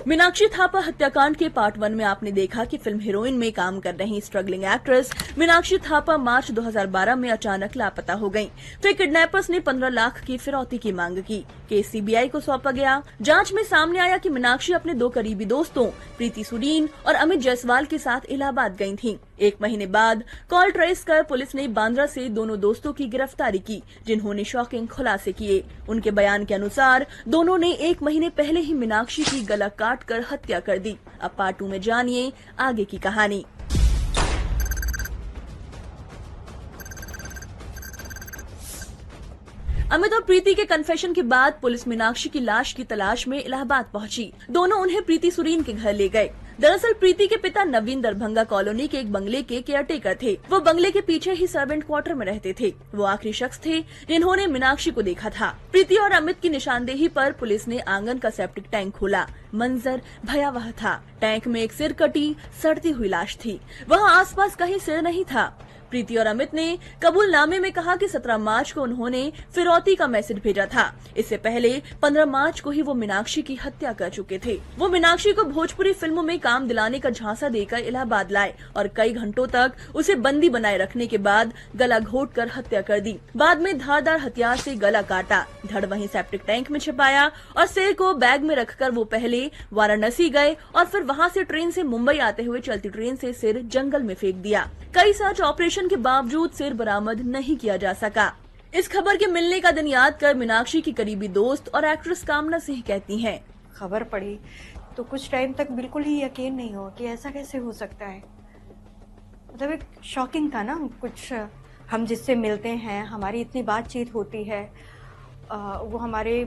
मीनाक्षी थापा हत्याकांड के पार्ट 1 में आपने देखा कि फिल्म हीरोइन में काम कर रही स्ट्रगलिंग एक्ट्रेस मीनाक्षी थापा मार्च 2012 में अचानक लापता हो गयीं। फिर किडनैपर्स ने 15 लाख की फिरौती की मांग की। केस सीबीआई को सौंपा गया। जांच में सामने आया कि मीनाक्षी अपने 2 करीबी दोस्तों प्रीति सुरीन और अमित जायसवाल के साथ इलाहाबाद गयी थीं। 1 महीने बाद कॉल ट्रेस कर पुलिस ने बांद्रा से दोनों दोस्तों की गिरफ्तारी की, जिन्होंने शॉकिंग खुलासे किए। उनके बयान के अनुसार दोनों ने 1 महीने पहले ही मीनाक्षी की गला काट कर हत्या कर दी। अब पार्ट 2 में जानिए आगे की कहानी। अमित और प्रीति के कन्फेशन के बाद पुलिस मीनाक्षी की लाश की तलाश में इलाहाबाद पहुंची। दोनों उन्हें प्रीति सुरीन के घर ले गए। दरअसल प्रीति के पिता नवीन दरभंगा कॉलोनी के एक बंगले के केयरटेकर थे। वो बंगले के पीछे ही सर्वेंट क्वार्टर में रहते थे। वो आखिरी शख्स थे जिन्होंने मीनाक्षी को देखा था। प्रीति और अमित की निशानदेही पर पुलिस ने आंगन का सेप्टिक टैंक खोला। मंजर भयावह था। टैंक में एक सिर कटी सड़ती हुई लाश थी। वहाँ आसपास कहीं सिर नहीं था। प्रीति और अमित ने कबूलनामे में कहा कि 17 मार्च को उन्होंने फिरौती का मैसेज भेजा था। इससे पहले 15 मार्च को ही वो मीनाक्षी की हत्या कर चुके थे। वो मीनाक्षी को भोजपुरी फिल्मों में काम दिलाने का झांसा देकर इलाहाबाद लाए और कई घंटों तक उसे बंदी बनाए रखने के बाद गला घोंटकर हत्या कर दी। बाद में धारदार हथियार से गला काटा, धड़ वहीं सेप्टिक टैंक में छिपाया और सिर को बैग में रखकर वो पहले वाराणसी गए और फिर वहाँ से ट्रेन से मुंबई आते हुए चलती ट्रेन से सिर जंगल में फेंक दिया। कई सर्च ऑपरेशन के बावजूद सिर बरामद नहीं किया जा सका। इस खबर के मिलने का दिन याद कर मीनाक्षी की करीबी दोस्त और एक्ट्रेस कामना सिंह कहती हैं, खबर पड़ी तो कुछ टाइम तक बिल्कुल ही यकीन नहीं हुआ कि ऐसा कैसे हो सकता है। मतलब एक शॉकिंग था ना। कुछ हम जिससे मिलते हैं, हमारी इतनी बातचीत होती है, वो हमारे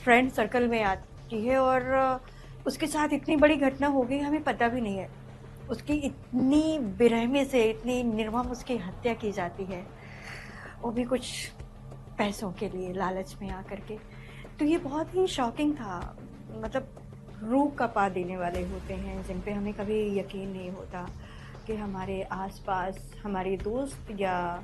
फ्रेंड सर्कल में आती है और उसके साथ इतनी बड़ी घटना हो गई, हमें पता भी नहीं है। उसकी इतनी बेरहमी से, इतनी निर्मम उसकी हत्या की जाती है, वो भी कुछ पैसों के लिए, लालच में आकर के। तो ये बहुत ही शॉकिंग था। मतलब रूह कपा देने वाले होते हैं जिन पे हमें कभी यकीन नहीं होता कि हमारे आसपास हमारे दोस्त या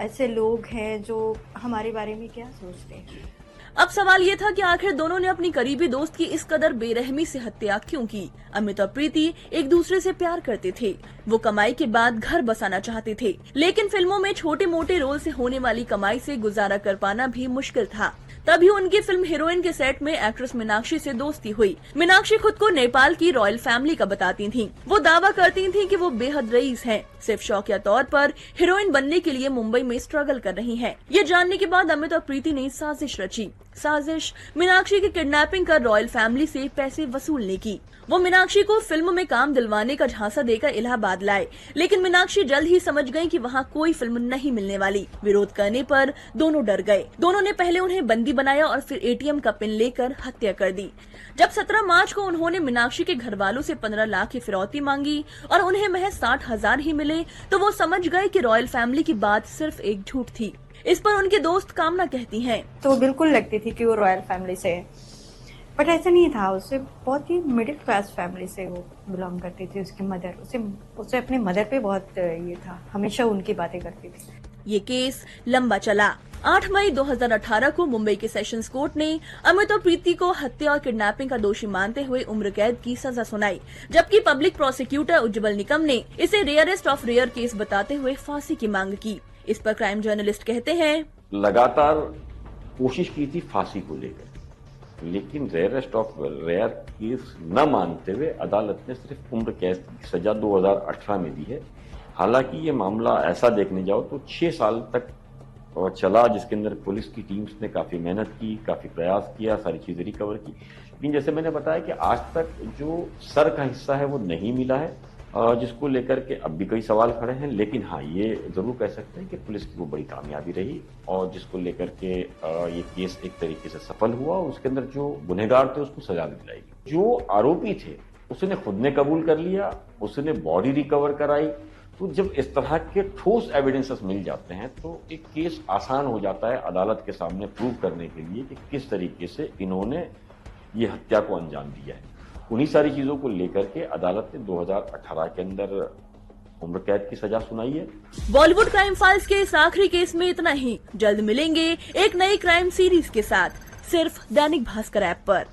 ऐसे लोग हैं जो हमारे बारे में क्या सोचते हैं। अब सवाल ये था कि आखिर दोनों ने अपनी करीबी दोस्त की इस कदर बेरहमी से हत्या क्यों की। अमित और प्रीति एक दूसरे से प्यार करते थे। वो कमाई के बाद घर बसाना चाहते थे, लेकिन फिल्मों में छोटे मोटे रोल से होने वाली कमाई से गुजारा कर पाना भी मुश्किल था। तभी उनकी फिल्म हीरोइन के सेट में एक्ट्रेस मीनाक्षी से दोस्ती हुई। मीनाक्षी खुद को नेपाल की रॉयल फैमिली का बताती थीं। वो दावा करती थीं कि वो बेहद रईस हैं। सिर्फ शौकिया तौर पर हीरोइन बनने के लिए मुंबई में स्ट्रगल कर रही हैं। ये जानने के बाद अमित और प्रीति ने साजिश रची। साजिश मीनाक्षी की किडनैपिंग कर रॉयल फैमिली से पैसे वसूलने की। वो मीनाक्षी को फिल्म में काम दिलवाने का झांसा देकर इलाहाबाद लाए, लेकिन मीनाक्षी जल्द ही समझ गई कि वहाँ कोई फिल्म नहीं मिलने वाली। विरोध करने पर दोनों डर गए। दोनों ने पहले उन्हें बंदी बनाया और फिर एटीएम का पिन लेकर हत्या कर दी। जब 17 मार्च को उन्होंने मीनाक्षी के घर वालों से 15 लाख की फिरौती मांगी और उन्हें महज 60,000 ही मिले, तो वो समझ गए कि रॉयल फैमिली की बात सिर्फ एक झूठ थी। इस पर उनके दोस्त कामना कहती हैं, तो बिल्कुल लगती थी कि वो रॉयल फैमिली से है, बट ऐसा नहीं था। उससे बहुत ही मिडिल क्लास फैमिली से वो बिलोंग करती थी। उसकी मदर, उसे अपने मदर पे बहुत ये था, हमेशा उनकी बातें करती थी। ये केस लंबा चला। 8 मई 2018 को मुंबई के सेशंस कोर्ट ने अमित और प्रीति को हत्या और किडनैपिंग का दोषी मानते हुए उम्र कैद की सजा सुनाई, जबकि पब्लिक प्रोसिक्यूटर उज्जवल निकम ने इसे रेयरेस्ट ऑफ रेयर केस बताते हुए फांसी की मांग की। इस पर क्राइम जर्नलिस्ट कहते हैं, लगातार कोशिश की थी फांसी को लेकर, लेकिन रेयरेस्ट ऑफ रेयर केस न मानते हुए अदालत ने सिर्फ उम्र कैद की सजा 2018 में दी है। हालांकि ये मामला ऐसा देखने जाओ तो 6 साल तक चला, जिसके अंदर पुलिस की टीम्स ने काफी मेहनत की, काफी प्रयास किया, सारी चीजें रिकवर की। लेकिन जैसे मैंने बताया कि आज तक जो सर का हिस्सा है वो नहीं मिला है, जिसको लेकर के अब भी कई सवाल खड़े हैं। लेकिन हाँ, ये जरूर कह सकते हैं कि पुलिस की वो बड़ी कामयाबी रही और जिसको लेकर के ये केस एक तरीके से सफल हुआ। उसके अंदर जो गुनहगार थे उसको सजा भी दिलाई। जो आरोपी थे उसने खुद ने कबूल कर लिया, उसने बॉडी रिकवर कराई। तो जब इस तरह के ठोस एविडेंसेस मिल जाते हैं तो एक केस आसान हो जाता है अदालत के सामने प्रूव करने के लिए कि किस तरीके से इन्होंने ये हत्या को अंजाम दिया है। उन्हीं सारी चीजों को लेकर के अदालत ने 2018 के अंदर उम्र कैद की सजा सुनाई है। बॉलीवुड क्राइम फाइल्स के इस आखिरी केस में इतना ही। जल्द मिलेंगे एक नई क्राइम सीरीज के साथ, सिर्फ दैनिक भास्कर ऐप पर।